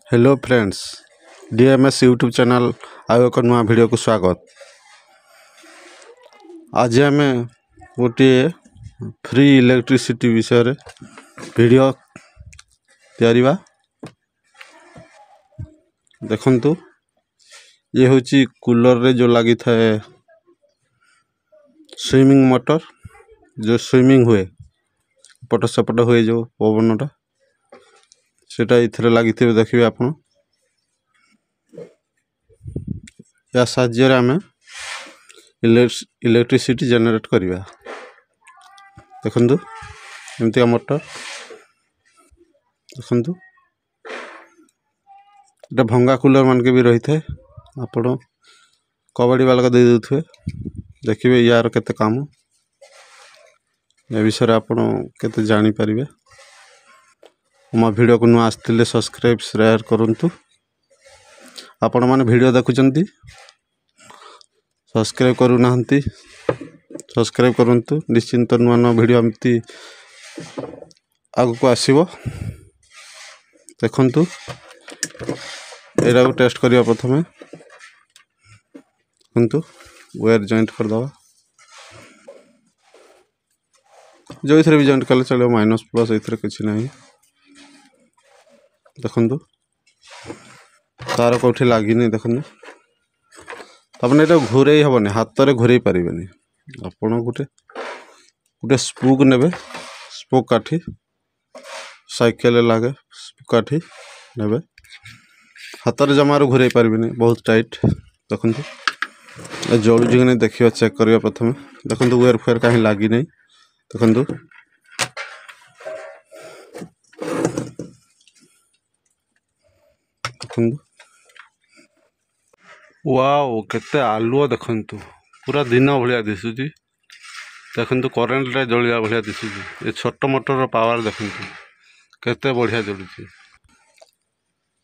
Hello friends DMs YouTube channel आउ एक नुआ वीडियो को स्वागत। आज आम गोटे फ्री इलेक्ट्रिसिटी विषय रे वीडियो तैयारीबा। देखंतु ये होची कूलर रे जो लगी था स्विमिंग मोटर, जो स्विमिंग हुए पट सपट हुए जो पवनटा सेटा इथरे लगी थे। देखिए आप या साहाय्य आम इलेक्ट्रिसिटी जनरेट करवा। देखंतु एमती मोटर देखंतु एटा भंगा कूलर मान के भी रही थे। आपण कबाड़ी वाला दे देथुए। देखिए यार केते काम ए विषय आपण केते जानी परिबे। मो वीडियो को नुआ आस्तिले सब्सक्राइब शेयर करंतु। आपण माने वीडियो देखुचंती सब्सक्राइब करू नाहंती सब्सक्राइब करंतु। निश्चिंत नुआ नुआ वीडियो एमती आगु को आसीबो। देखंतु एरा को टेस्ट करिया प्रथमे। देखंतु वायर जॉइंट कर दवा। जो इथरे भी जॉइंट कले चलो माइनस प्लस इथरे कुछ नहीं। देखंतु तार कोठी लागी नहीं। देखंतु आपने एटा घुरे हबने हाथ रे घुरे परिबेनी। आपण गुटे गुटे स्पूक नेबे। स्पूक काठी साइकिल लागे स्पूक काठी नेबे। हाथ रे जमार घुरे परिबेनी बहुत टाइट। देखंतु जोड़ी जी नहीं देखियो चेक करिया प्रथमे। देखंतु वायर फेयर काहे लागी नहीं। देखंतु देखंतु वाओ केते आलुओ। देखंतु पूरा दिन भलिया दिसुची। देखंतु करंट रे जलिया भलिया दिसुची। ए छोटो मोटर रो पावर देखंतु केते बढ़िया जलुची।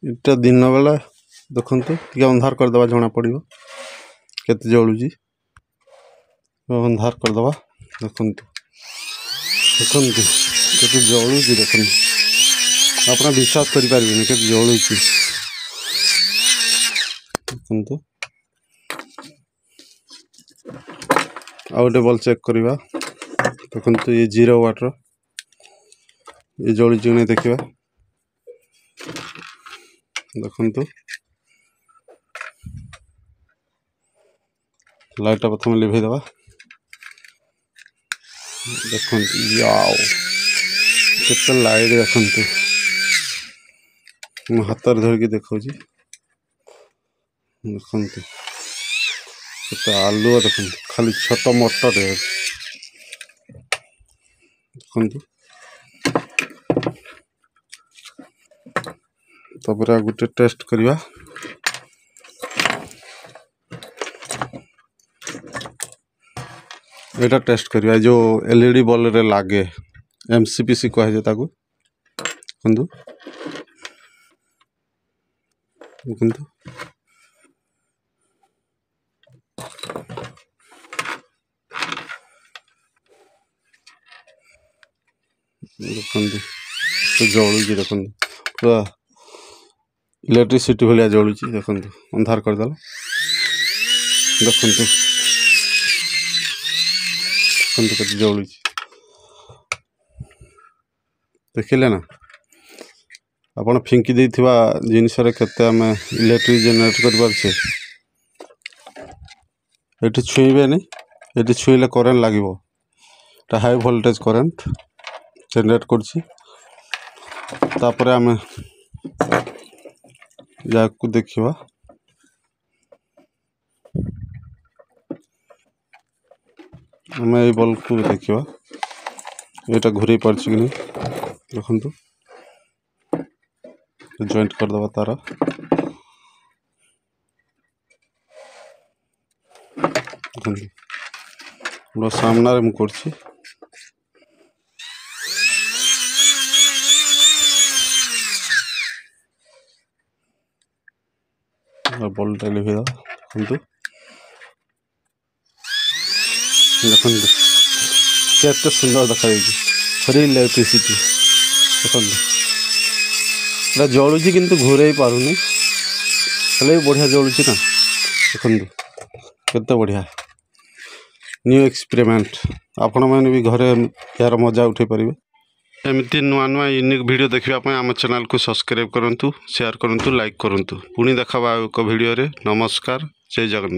इटा दिन बेला देखंतु टिके अंधार कर दवा जणा पड़िबो केते जलुची। अंधार कर दवा। देखंतु देखंतु केते जलुची। देखंतु आपना विश्वास करि पारिबेनी केते जलुची। देखंतु आउटे बल चेक करिबा। देखंतु ये 0 वाट रो ये जलुची नै देखिबा। देखंतु लाइट प्रथम लिभे दवा। देखंतु याओ केते लाइट। देखंतु मो हाथ रे धर के देखौची। देखंतु केते आलू। देखंतु खाली छोटो मोटर रे। देखंतु तबरा गुटे टेस्ट करिवा। एटा टेस्ट करिवा जो एलईडी बल्ब रे लागे एमसीपीसी कहे जे ताकू। देखंतु देखंतु देखंतु तो जळुची। देखंतु पूरा इलेक्ट्रिसिटी भलिया जळुची। देखंतु अंधार कर दला। देखंतु देखंतु केते जळुची। देखिले ना आपण फिंकी देथिबा जिनिस रे केते हम इलेक्ट्रिक जनरेट कर परछे। एठी छुईबे नहीं। एठी छुईले करंट लागिवो। ता हाई वोल्टेज करंट जनरेट करछि। तापरे हम याकू देखिबा। हम ए बल्ब को देखिबा एटा घुरे परछि कि नहीं। देखंतु जॉइंट कर दवा तारा। देखंतु पूरा सामना रे मु करछि। बल्ब लिभे दा। देखंतु देखंतु केते सुंदर देखा जाय फ्री इलेक्ट्रिसिटी। देखंतु ଏଇଟା ଜଳୁଛି କିନ୍ତୁ ଘୋରେଇ ପାରୁନି, ହେଲେ ବି ବଢ଼ିଆ ଜଳୁଛି ନା। ଦେଖନ୍ତୁ କେତେ ବଢ଼ିଆ ନ୍ୟୁ ଏକ୍ସପେରିମେଣ୍ଟ। ଆପଣମାନେ ବି ଘରେ ଏହାର ମଜା ଉଠାଇ ପାରିବେ। ଏମିତି ନୂଆ ନୂଆ ୟୁନିକ୍ ଭିଡ଼ିଓ ଦେଖିବା ପାଇଁ ଆମ ଚ୍ୟାନେଲକୁ ସବସ୍କ୍ରାଇବ୍ କରନ୍ତୁ, ସେୟାର କରନ୍ତୁ, ଲାଇକ୍ କରନ୍ତୁ। ପୁଣି ଦେଖାବା ଆଉ ଏକ ଭିଡ଼ିଓରେ। ନମସ୍କାର, ଜୟ ଜଗନ୍ନାଥ।